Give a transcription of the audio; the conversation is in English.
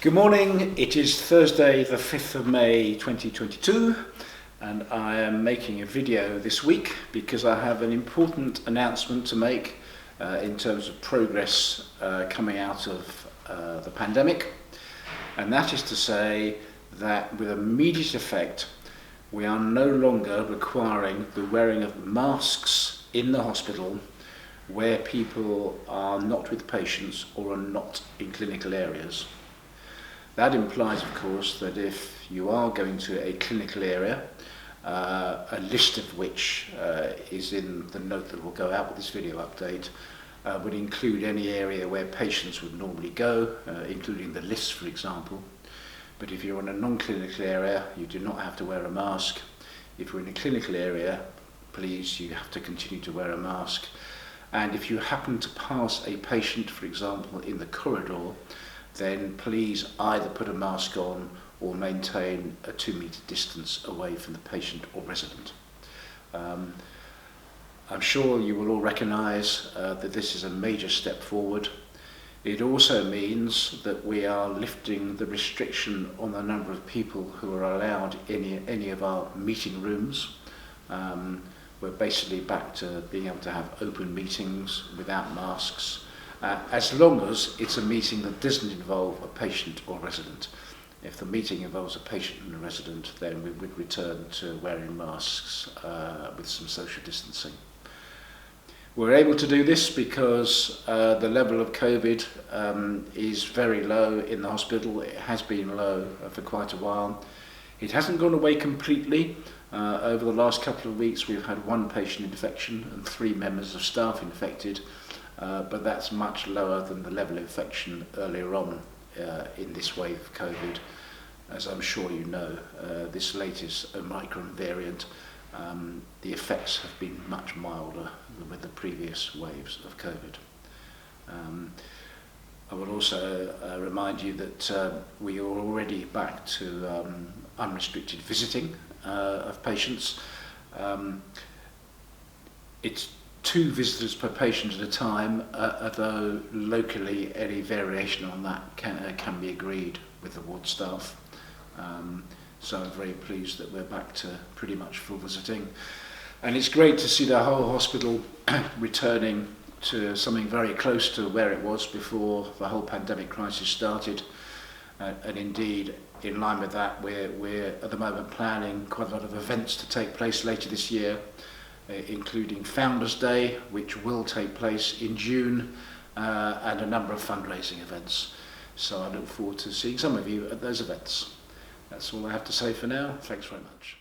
Good morning, it is Thursday the 5th of May 2022 and I am making a video this week because I have an important announcement to make in terms of progress coming out of the pandemic, and that is to say that with immediate effect we are no longer requiring the wearing of masks in the hospital where people are not with patients or are not in clinical areas. That implies, of course, that if you are going to a clinical area, a list of which is in the note that will go out with this video update, would include any area where patients would normally go, including the list, for example. But if you're in a non-clinical area, you do not have to wear a mask. If you're in a clinical area, please, you have to continue to wear a mask. And if you happen to pass a patient, for example, in the corridor, then please either put a mask on or maintain a 2-meter distance away from the patient or resident. I'm sure you will all recognise that this is a major step forward. It also means that we are lifting the restriction on the number of people who are allowed in any of our meeting rooms. We're basically back to being able to have open meetings without masks. As long as it's a meeting that doesn't involve a patient or resident. If the meeting involves a patient and a resident, then we would return to wearing masks with some social distancing. We're able to do this because the level of COVID is very low in the hospital. It has been low for quite a while. It hasn't gone away completely. Over the last couple of weeks we've had 1 patient infection and 3 members of staff infected. But that's much lower than the level of infection earlier on in this wave of COVID. As I'm sure you know, this latest Omicron variant, the effects have been much milder than with the previous waves of COVID. I will also remind you that we are already back to unrestricted visiting of patients. It's 2 visitors per patient at a time, although locally any variation on that can be agreed with the ward staff. So I'm very pleased that we're back to pretty much full visiting. And it's great to see the whole hospital returning to something very close to where it was before the whole pandemic crisis started. And indeed, in line with that, we're at the moment planning quite a lot of events to take place later this year, including Founders Day, which will take place in June, and a number of fundraising events. So I look forward to seeing some of you at those events. That's all I have to say for now. Thanks very much.